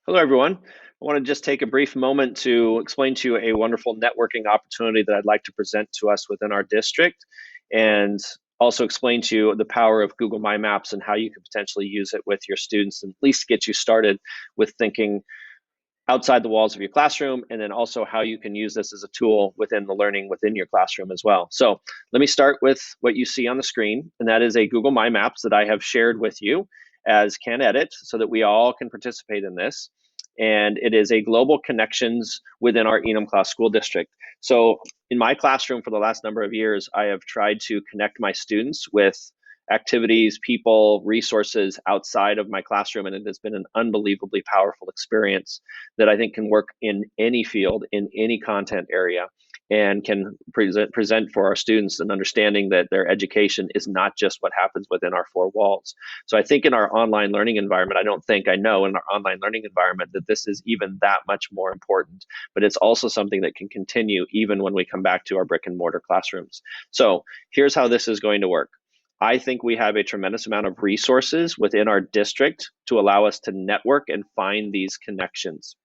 Hello, everyone. I want to just take a brief moment to explain to you a wonderful networking opportunity that I'd like to present to us within our district, and also explain to you the power of Google My Maps and how you could potentially use it with your students and at least get you started with thinking outside the walls of your classroom, and then also how you can use this as a tool within the learning within your classroom as well. So let me start with what you see on the screen, and that is a Google My Maps that I have shared with you as CanEdit so that we all can participate in this. And it is a global connections within our Enumclaw School District. So in my classroom for the last number of years, I have tried to connect my students with activities, people, resources outside of my classroom, and it has been an unbelievably powerful experience that I think can work in any field, in any content area, and can present for our students an understanding that their education is not just what happens within our four walls. So I think in our online learning environment, I know in our online learning environment that this is even that much more important, but it's also something that can continue even when we come back to our brick and mortar classrooms. So here's how this is going to work. I think we have a tremendous amount of resources within our district to allow us to network and find these connections.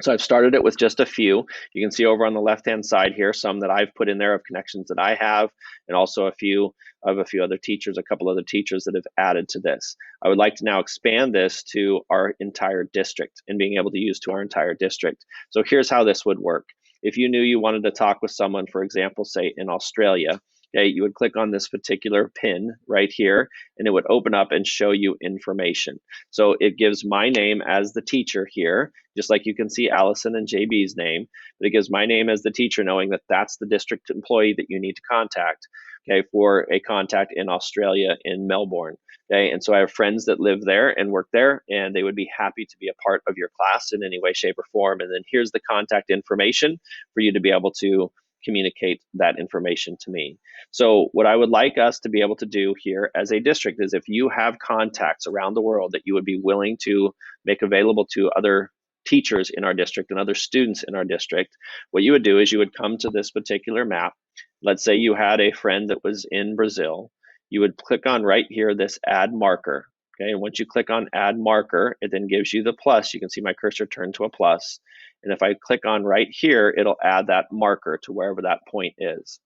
So I've started it with just a few. You can see over on the left-hand side here, some that I've put in there of connections that I have, and also a few other teachers, a couple other teachers that have added to this. I would like to now expand this to our entire district and being able to use to our entire district. So here's how this would work. If you knew you wanted to talk with someone, for example, say in Australia, okay, you would click on this particular pin right here, and it would open up and show you information. So it gives my name as the teacher here, just like you can see Allison and JB's name, but it gives my name as the teacher, knowing that that's the district employee that you need to contact, okay, for a contact in Australia, in Melbourne. Okay, and so I have friends that live there and work there, and they would be happy to be a part of your class in any way, shape, or form. And then here's the contact information for you to be able to communicate that information to me. So what I would like us to be able to do here as a district is if you have contacts around the world that you would be willing to make available to other teachers in our district and other students in our district, what you would do is you would come to this particular map. Let's say you had a friend that was in Brazil. You would click on right here, this add marker. Okay, and once you click on add marker, it then gives you the plus. You can see my cursor turn to a plus. And if I click on right here, it'll add that marker to wherever that point is.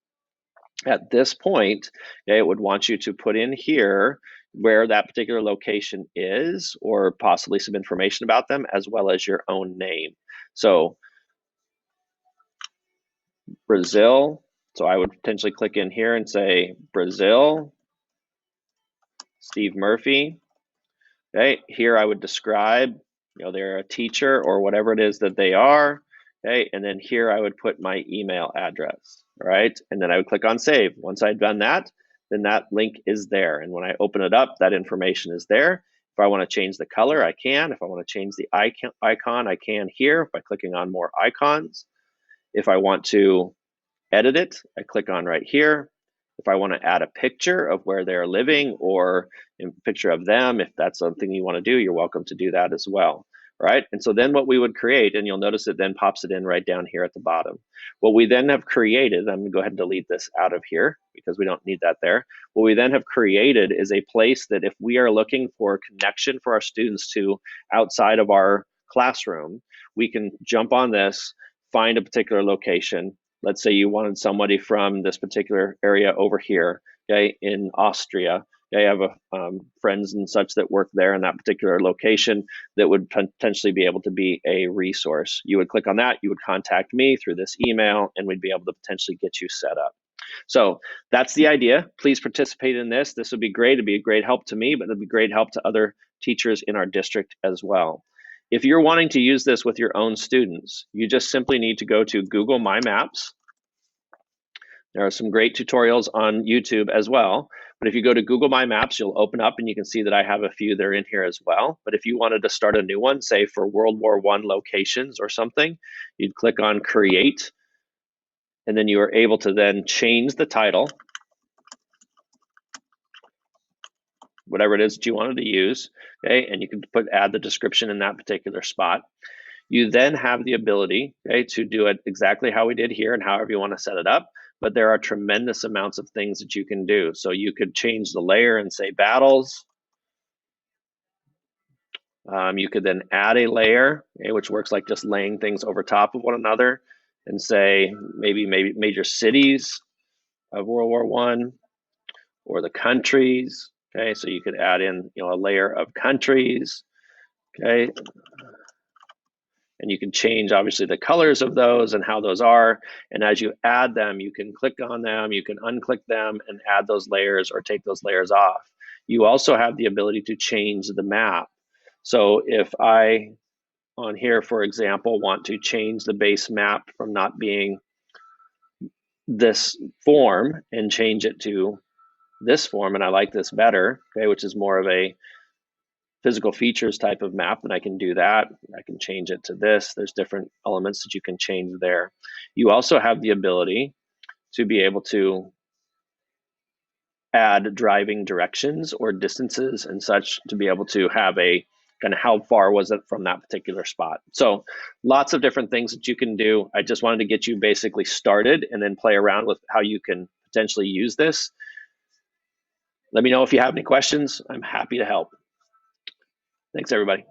At this point, okay, it would want you to put in here where that particular location is, or possibly some information about them, as well as your own name. So Brazil, so I would potentially click in here and say Brazil, Steve Murphy. Okay, here I would describe, they're a teacher or whatever it is that they are. Okay, and then here I would put my email address. All right, and then I would click on save. Once I've done that, then that link is there. And when I open it up, that information is there. If I want to change the color, I can. If I want to change the icon, I can here by clicking on more icons. If I want to edit it, I click on right here. If I want to add a picture of where they're living or a picture of them, if that's something you want to do, you're welcome to do that as well. Right? And so then what we would create, and you'll notice it then pops it in right down here at the bottom. What we then have created, I'm going to go ahead and delete this out of here because we don't need that there. What we then have created is a place that if we are looking for connection for our students to outside of our classroom, we can jump on this, find a particular location. Let's say you wanted somebody from this particular area over here, okay, in Austria. I have friends and such that work there in that particular location that would potentially be able to be a resource. You would click on that, you would contact me through this email, and we'd be able to potentially get you set up. So that's the idea. Please participate in this. This would be great. It'd be a great help to me, but it'd be great help to other teachers in our district as well. If you're wanting to use this with your own students, you just simply need to go to Google My Maps. There are some great tutorials on YouTube as well. But if you go to Google My Maps, you'll open up and you can see that I have a few that are in here as well. But if you wanted to start a new one, say for World War I locations or something, you'd click on Create. And then you are able to then change the title, whatever it is that you wanted to use, okay? And you can add the description in that particular spot. You then have the ability, okay, to do it exactly how we did here and however you want to set it up. But there are tremendous amounts of things that you can do. So you could change the layer and say battles. You could then add a layer, okay, which works like just laying things over top of one another, and say maybe major cities of World War I, or the countries. Okay, so you could add in, a layer of countries. Okay, and you can change obviously the colors of those and how those are. And as you add them, you can click on them, you can unclick them and add those layers or take those layers off. You also have the ability to change the map. So if I, on here, for example, want to change the base map from not being this form and change it to this form, and I like this better, okay, which is more of a physical features type of map, then I can do that. I can change it to this. There's different elements that you can change there. You also have the ability to be able to add driving directions or distances and such to be able to have a kind of how far was it from that particular spot. So lots of different things that you can do. I just wanted to get you basically started and then play around with how you can potentially use this. Let me know if you have any questions. I'm happy to help. Thanks, everybody.